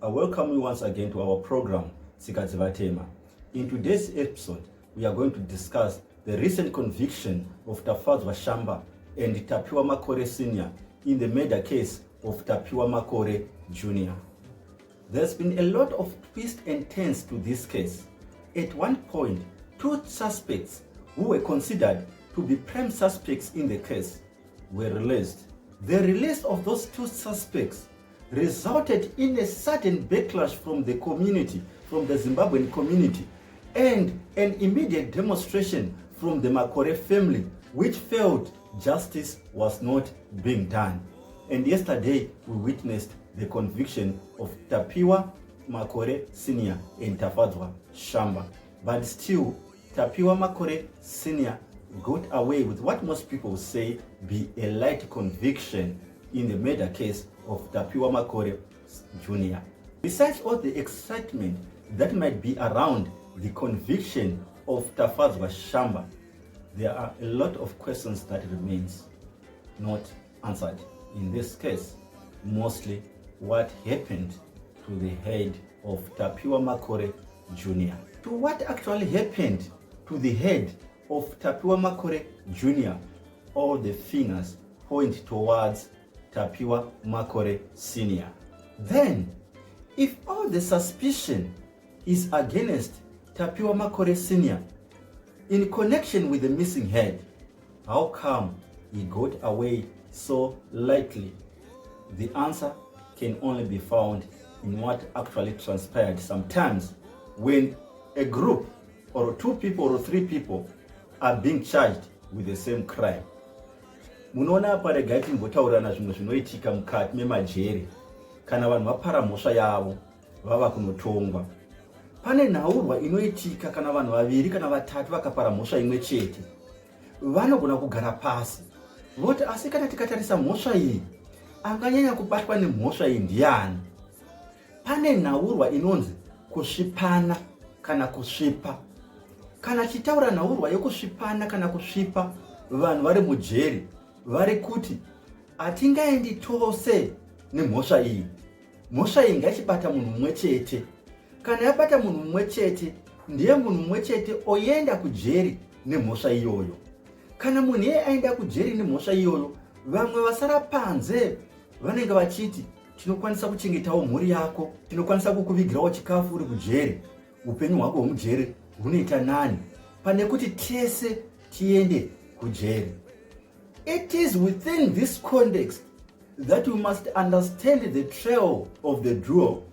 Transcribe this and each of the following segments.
I welcome you once again to our program, Sikadzivatema. In today's episode, we are going to discuss the recent conviction of Tapiwa Shamba and Tapiwa Makore Sr. in the murder case of Tapiwa Makore Jr. There's been a lot of twists and turns to this case. At one point, two suspects who were considered to be prime suspects in the case were released. The release of those two suspects resulted in a sudden backlash from the community, from the Zimbabwean community, and an immediate demonstration from the Makore family, which felt justice was not being done. And yesterday, we witnessed the conviction of Tapiwa Makore Sr. and Tapiwa Shamba. But still, Tapiwa Makore Sr. got away with what most people say be a light conviction in the murder case of Tapiwa Makore Jr. Besides all the excitement that might be around the conviction of Tapiwa Shamba, there are a lot of questions that remains not answered in this case. Mostly what happened to the head of Tapiwa Makore Jr. To what actually happened to the head of Tapiwa Makore Jr., all the fingers point towards Tapiwa Makore Sr. Then, if all the suspicion is against Tapiwa Makore Sr. in connection with the missing head, how come he got away so lightly? The answer can only be found in what actually transpired sometimes when a group or two people or three people are being charged with the same crime. Munoona parega timbotaurana zvimwe zvinoitika mukati memajeri kana vanhu vapara mhosva yavo vava kunotongwa. Pane nhaurwa inoitika kana vanhu vaviri kana vatatu vakapara mhosva imwe chete. Vanogona kugara pasi voti asi kana tikatarisa mhosva iyi anganyanya kubatwa nemhosva iyi ndiani. Pane nhaurwa inonzi kusvipana kana kusvipa. Kana chitaura nhaurwa yekusvipana kana kusvipa, vanhu vari mujeri vari kuti hatingaendi tose nemhosva iyi. Mhosva iyi ngaichibata munhu mumwe chete. Kana yabata munhu mumwe chete, ndiye munhu mumwe chete oenda kujeri nemhosva iyoyo. Kana munhu iye aenda kujeri nemhosva iyoyo, vamwe vasara panze vanenge vachiti tinokwanisa kuchengetawo mhuri yako, tinokwanisa kukuvigirawo chikafu uri kujeri, upenyu hwako hwomujeri hunoita nani pane kuti tese tiende kujeri. It is within this context that we must understand the trail of the duo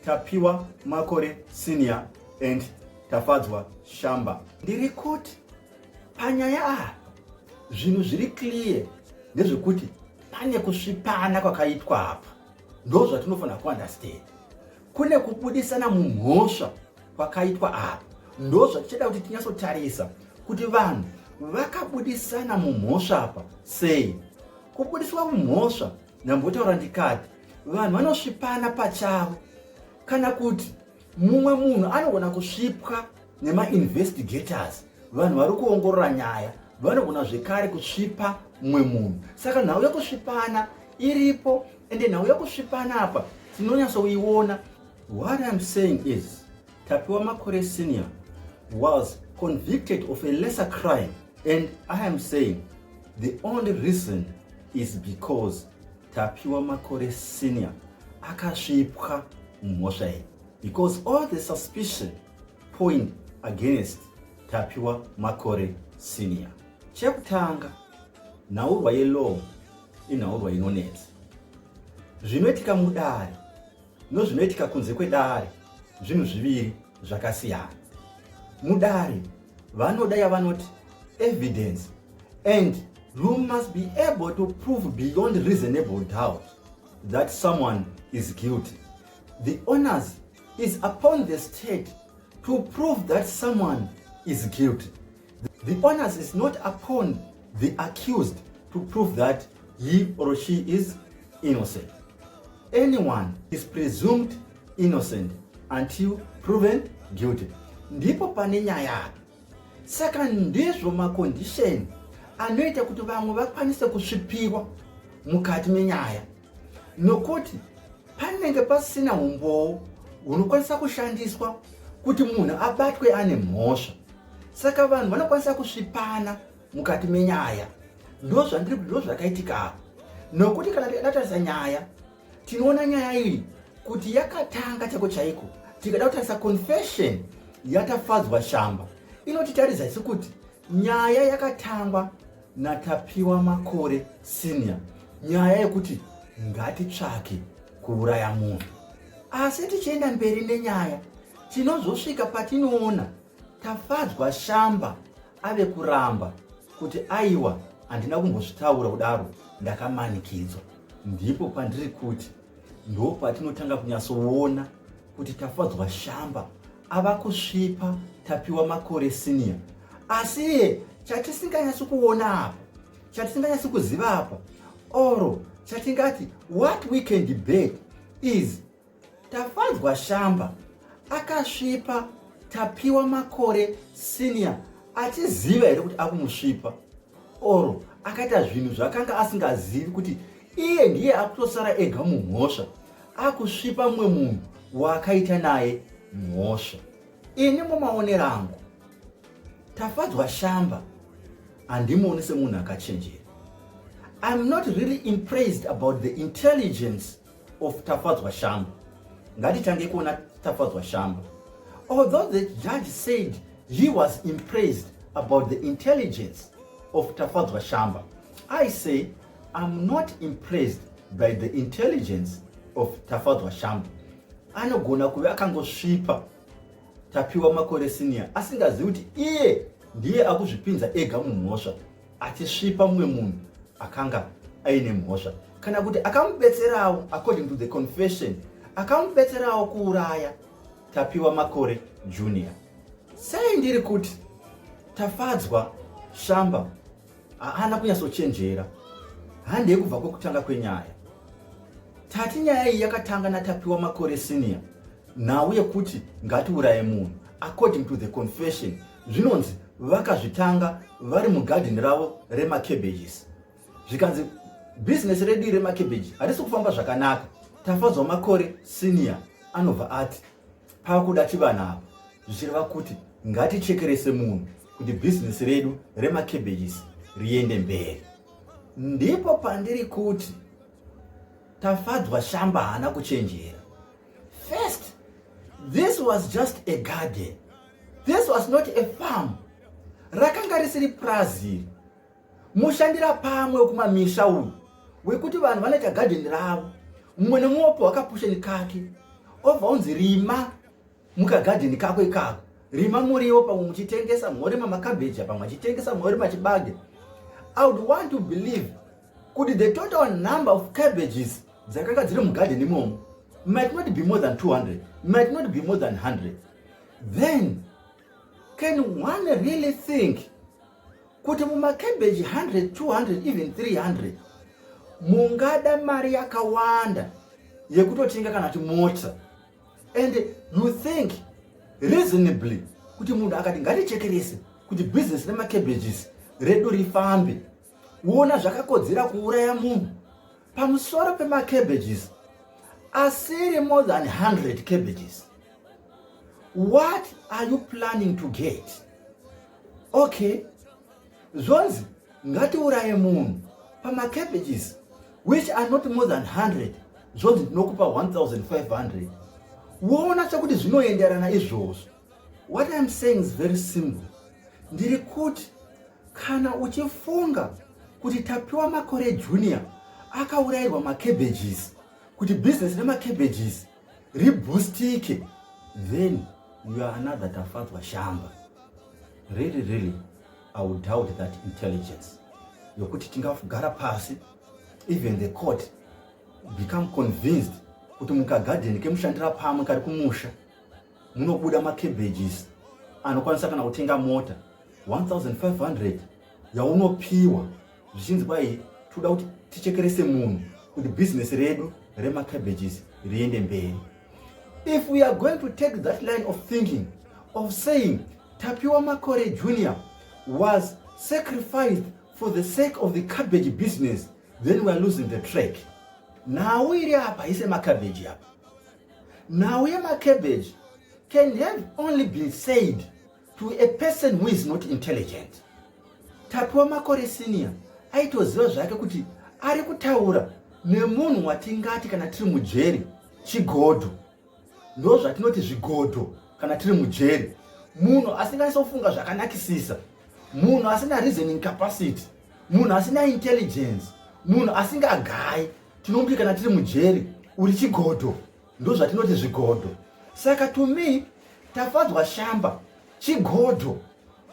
Tapiwa Makore Sr. and Tapiwa Shamba. Ndiri kuti panyaya apa zvinhu zviri clear ndezvekuti pane kusvipana kwakaitwa apa. Ndo zvatinofanira kuunderstand. Kune kubudisana mumhosva kwakaitwa apa. Ndo zvatichada kuti tinyatsotarisa kuti vanhu vakabudisana mumhosva apa sei. Kubudiswa mumhosva ndambotaura ndikati vanhu vanosvipana pachavo kana kuti mumwe munhu anogona kusvipwa nema-investigators, vanhu vari kuongorora nyaya vanogona zvekare kusvipa mumwe munhu. Saka nhau yekusvipana iripo ende nhau yekusvipana apa tinonyatsoiona. What I'm saying is Tapiwa Makore Sr. was convicted of a lesser crime, and I am saying the only reason is because Tapiwa Makore Sr. akasvipwa mumhosva iyi, because all the suspicion point against Tapiwa Makore Sr. Chekutanga, nhaurwa yelaw inhaurwa inonetsa. Zvinoitika mudare nozvinoitika kunze kwedare zvinhu zviviri zvakasiyana. Mudare vanoda yavanoti evidence, and you must be able to prove beyond reasonable doubt that someone is guilty. The onus is upon the state to prove that someone is guilty. The onus is not upon the accused to prove that he or she is innocent. Anyone is presumed innocent until proven guilty. Ndipo pane nyaya. Saka ndizvo macondition anoita kuti vamwe vakwanise kusvipiwa mukati menyaya. Nokuti panenge pasina umbowo unokwanisa kushandiswa kuti munhu abatwe ane mhosva. Saka vanhu vanokwanisa kusvipana mukati menyaya. Ndo zvakaitika. Nokuti kana tikatarisa nyaya, tinoona nyaya iyi kuti yakatanga chako chaiko. Tikada kutarisa confession yaTafadzwa Shamba, inotitaridza isu kuti nyaya yakatangwa naTapiwa Makore Senior, nyaya yekuti ngatitsvake kuuraya munhu. Asi tichienda mberi nenyaya, tinozosvika patinoona Tafadzwa Shamba ave kuramba kuti aiwa, handina kumbozvitaura kudaro, ndakamanikidzwa. Ndipo pandiri kuti ndo patinotanga kunyatsoona kuti Tafadzwa Shamba ava kusvipa Tapiwa Makore Senior. Asi chatisinganyatsi kuona apa, chatisinganyatsi kuziva apa, oro chatingati what we can debate is Tafadzwa Shamba akasvipa Tapiwa Makore Senior achiziva here kuti akumusvipa, oro akaita zvinhu zvakanga asingazivi kuti iye ndiye akutosara ega mumhosva, akusvipa mumwe munhu wakaita naye mhosva. Ini mumaonero angu, Tafadzwa Shamba handimuoni semunhu akachenjera. I'm not really impressed about the intelligence of Tafadzwa Shamba. Ngatitange kuona Tafadzwa Shamba. Although the judge said he was impressed about the intelligence of Tafadzwa Shamba, I say I'm not impressed by the intelligence of Tafadzwa Shamba. Anogona kuve akangosvipa Tapiwa Makore Senior asingazivi kuti iye ndiye akuzvipinza ega mumhosva, achisvipa mumwe munhu akanga aine mhosva, kana kuti akamubetserawo according to the confession, akamubetserawo kuuraya Tapiwa Makore Jr. Sei ndiri kuti Tafadzwa Shamba haana kunyatsochenjera, handei kubva kwekutanga kwenyaya. Tati nyaya iyi yakatanga naTapiwa Makore Senior, nhau yekuti ngatiuraye munhu according to the confession. Zvinonzi vakazvitanga vari mugarden ravo remacabbages. Zvikanzi business redu remacabbages harisi kufamba zvakanaka, Tafadzwa Makore Senior anobva ati pakuda chivanhu apa zvichireva kuti ngatichekerese munhu kuti business redu remacabbages riende mberi. Ndipo pandiri kuti Tafadzwa Shamba haana kuchenjera. First, this was just a garden. This was not a farm. Rakanga risiri purazi. Mushandira pamwe wekumamisha uyu wekuti vanhu vanoita garden ravo, mumwe nemwopo wakapusheni kake, obva unzi rima mukagarden kako ikako, rima muriwo, pamwe muchitengesa mhorima makabheji, pamwe muchitengesa mhorima chibage. I would want to believe kuti the total number of cabbages dzakanga dziri mugarden imomo might not be more than 200, might not be more than 100. Then can one really think kuti mumacabbage 100, 200, even 300 mungada mari yakawanda yekutotenga kana kuti mota? And you think reasonably kuti munhu akati ngatichekerese kuti business remacabbages redu rifambe, uona zvakakodzera kuuraya munhu pamusoro pemacabbages asiri more than 100 cabbages? What are you planning to get? Okay, zvonzi ngatiuraye munhu pamacabbages which are not more than 100, zvonzi ndinokupa 1500. Uona chokuti zvinoenderana izvozvo. What I'm saying is very simple. Ndiri kuti kana uchifunga kuti Tapiwa Makore Jr. akaurayirwa macabbages kuti business remacabbages riboostike, then you are another Tafadzwa Shamba. Really, I would doubt that intelligence. Yokuti tingagara pasi, even the court become convinced kuti mukagarden kemushandira pamwe kari kumusha munobuda macabbages anokwanisa kana kutenga mota 1500 yaunopiwa zvichinzi kwai toda kuti tichekerese munhu kuti business redu remacabbages riende mberi. If we are going to take that line of thinking of saying Tapiwa Makore Jr. was sacrificed for the sake of the cabbage business, then we are losing the track. Nhau iri apa ise makabeji apa. Now cabbage can have only been said to a person who is not intelligent. Tapiwa Makore Senior aitoziva zvake kuti ari kutaura nemunhu watingati kana tiri mujeri chigodho. Ndo zvatinoti zvigodho kana tiri mujeri. Munhu asinganyatsa kufunga zvakanakisisa. Munhu asina reasoning capacity. Munhu asina intelligence. Munhu asingagayi. Tinomuti kana tiri mujeri uri chigodho. Ndo zvatinoti zvigodho. Saka to me Tafadzwa Shamba chigodho.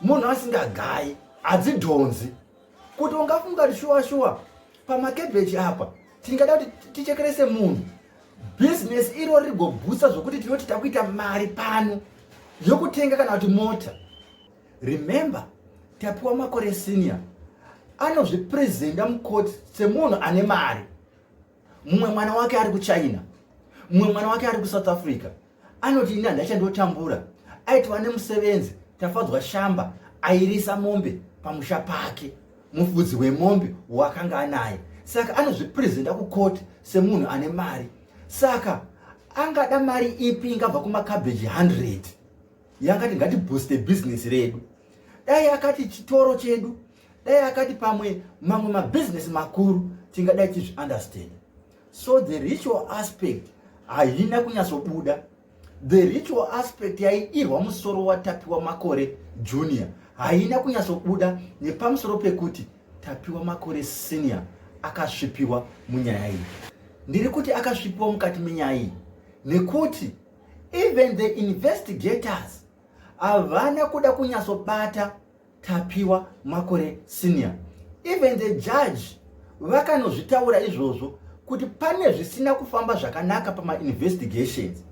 Munhu asingagayi, adzidhonzi. Kuti ungafunga kuti shuwa pamakebeji apa tingada kuti tichekerese munhu. Business iro rigobhusa zvokuti tinoti takuita mari pano yokutenga kana kuti mota. Remember, Tapiwa Makore Senior anozvipresenta mukoti semunhu ane mari. Mumwe mwana wake ari kuChina, mumwe mwana wake ari kuSouth Africa. Anoti ini handachandotambura. Aitwa nemusevenzi Tafadzwa Shamba airisa mombe pamusha pake, mufudzi wemombe wakanga anaye. Saka anozvipresenta kukoti semunhu ane mari. Saka angada mari ipi ingabva kumakabeji 100 yakati ngatibooste business redu. Dai akati chitoro chedu, dai akati pamwe mamwe mabusiness makuru tingadai tichizviunderstand. So the ritual aspect haina kunyatsobuda. The ritual aspect yaiirwa musoro waTapiwa Makore Junior haina kunyatsobuda nepamusoro pekuti Tapiwa Makore Senior akasvipiwa munyaya iyi. Ndiri kuti akasvipiwa mukati menyaya iyi nekuti even the investigators havana kuda kunyatsobata Tapiwa Makore Senior. Even the judge vakanozvitaura izvozvo kuti pane zvisina kufamba zvakanaka pama-investigations.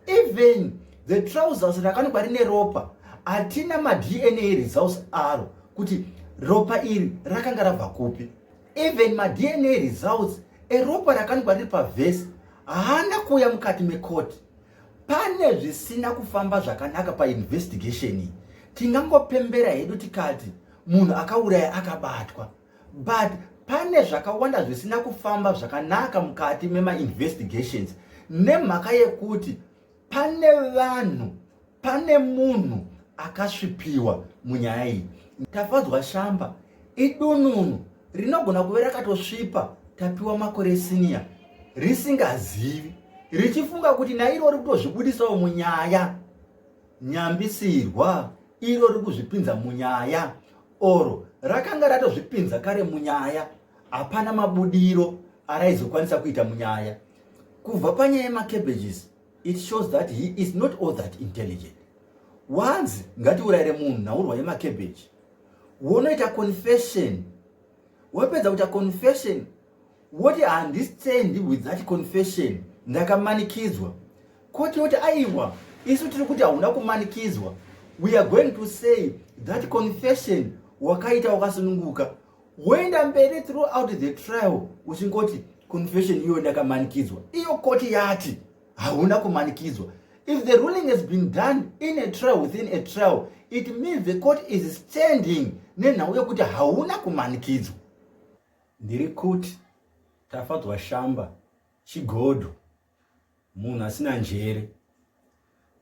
Even the trousers rakanikwa rine ropa hatina ma-DNA results aro kuti ropa iri rakanga rabva kupi. Even ma-DNA results eropa rakanikwa riri pavhesi haana kuuya mukati mekoti. Pane zvisina kufamba zvakanaka pa-investigation iyi. Tingangopembera hedu tikati munhu akauraya akabatwa. But pane zvakawanda zvisina kufamba zvakanaka mukati mema-investigations nemhaka yekuti pane vanhu, pane munhu akasvipiwa munyaya iyi. Tafadzwa Shamba idununu rinogona kuve rakatosvipa Tapiwa Makore Senior risingazivi, richifunga kuti nairo riri kutozvibudisawo munyaya. Nyambisirwa iro riri kuzvipinza munyaya, oro rakanga ratozvipinza kare munyaya. Hapana mabudiro araizokwanisa kuita munyaya. Kubva panyaya yemacabages, it shows that he is not all that intelligent. Once ngatiurayire munhu nhaurwa yemacabbage, wonoita confession. Wapedza kuita confession, woti handistandi with that confession, ndakamanikidzwa. Koti yoti aiwa, isu tiri kuti hauna kumanikidzwa. We are going to say that confession wakaita wakasununguka. Woenda mberi throughout the trial uchingoti confession iyo ndakamanikidzwa. Iyo koti yati hauna kumanikidzwa. If the ruling has been done in a trial within a trial, it means the court is standing nenhau yokuti hauna kumanikidzwa. Ndiri kuti Tafadzwa Shamba chigodho, munhu asina njere.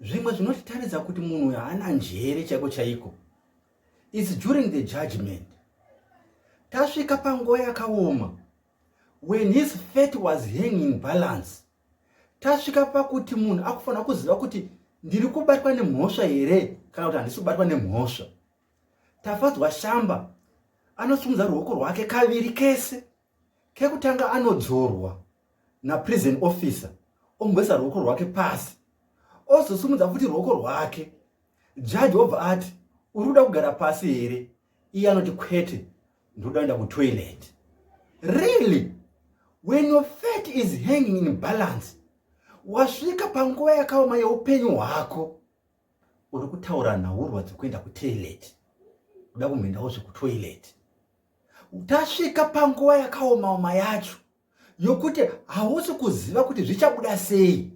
Zvimwe zvinotitaridza kuti munhu haana njere chaiko chaiko. It's during the judgment. Tasvika panguva yakaoma, when his fate was hanging in balance. Tasvika pakuti munhu akufanira kuziva kuti ndiri kubatwa nemhosva here kana kuti handisi kubatwa nemhosva. Tafadzwa Shamba anosimudza ruoko rwake kaviri kese. Kekutanga anodzorwa naprison officer omboisa ruoko rwake pasi, ozosumudza futi ruoko rwake. Judge obva ati uri kuda kugara pasi here? Iye anoti kwete, ndoda kuenda kutoilet. Really? When your fate is hanging in balance, wasvika panguva yakaoma yeupenyu hwako, uri kutaura nhaurwa dzekuenda kutoilet, uda kumhendawo zvekutoilet. Tasvika panguva yakaoma yacho yokuti hausi kuziva kuti zvichabuda sei.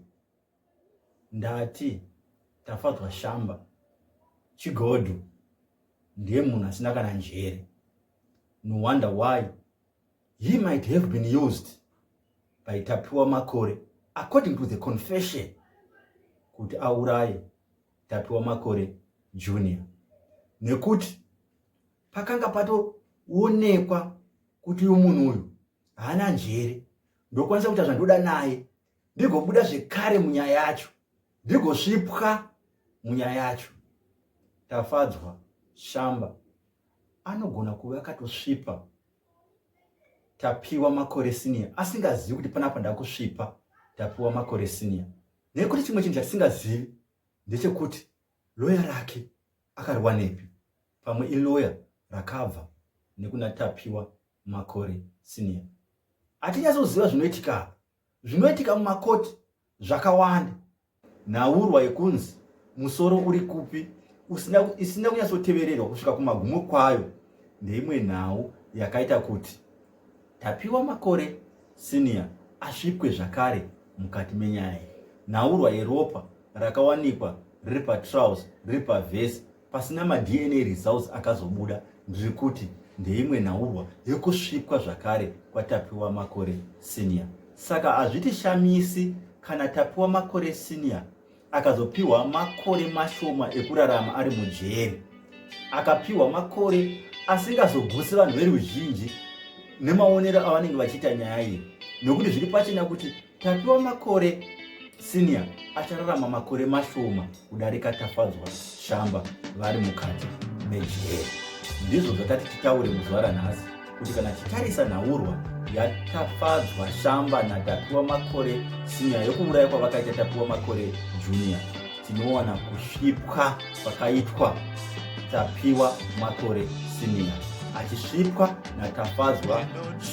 Ndati Tafadzwa Shamba chigodho ndiye munhu asina kana njere. No wonder why he might have been used by Tapiwa Makore, according to the confession, kuti auraye Tapiwa Makore Jr. Nekuti pakanga patoonekwa kuti umunhu uyu haana njere, ndokwanisa kuita zvandoda naye, ndigobuda zvekare munyaya yacho, ndigosvipwa munyaya yacho. Tafadzwa Shamba anogona kuva akatosvipa Tapiwa Makore Senior asingazivi kuti panapa ndakusvipa Tapiwa Makore Senior. Nekuti chimwe chinhu chatisingazivi ndechekuti lawyer rake akariwanepi, pamwe ilawyer rakabva nekuna Tapiwa Makore Senior. Hatinyatsoziva zvinoitika mumakoti zvakawanda. Nhaurwa yekunzi musoro uri kupi isina kunyatsotevererwa kusvika kumagumo kwayo ndeimwe nhau yakaita kuti Tapiwa Makore Senior asvipwe zvakare mukati menyaya. Nhaurwa yeropa rakawanikwa riri patrousers, riri pavhesi, pasina ma-DNA results akazobuda, ndiri kuti ndeimwe nhaurwa yekusvipwa zvakare kwaTapiwa Makore Senior. Saka hazvitishamisi kana Tapiwa Makore Senior akazopiwa makore mashoma ekurarama ari mujeri, akapiwa makore asingazogutsi vanhu veruzhinji nemaonero avanenge vachiita nyaya iyi, nokuti zviri pachena kuti Tapiwa Makore Senior achararama makore mashoma kudarika Tafadzwa Shamba vari mukati mejeri. Ndizvo zvatati titaure muzuva ranhasi, kuti kana titarisa nhaurwa yaTafadzwa Shamba naTapiwa Makore Senior yokuuraya kwavakaita Tapiwa Makore Jr, tinowana kusvipwa kwakaitwa Tapiwa Makore Senior, achisvipwa naTafadzwa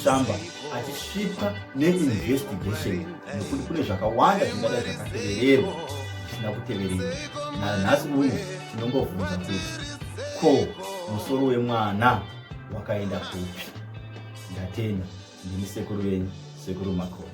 Shamba, achisvipwa neinvestigation, nekuti kune zvakawanda zvingadai zvakatevererwa zvisina kutevererwa. Nanhasi uno tinongobvunza kuti ko musoro wemwana wakaenda kupi? Ndatenda. Ndini sekuru wenyu, Sekuru Makore.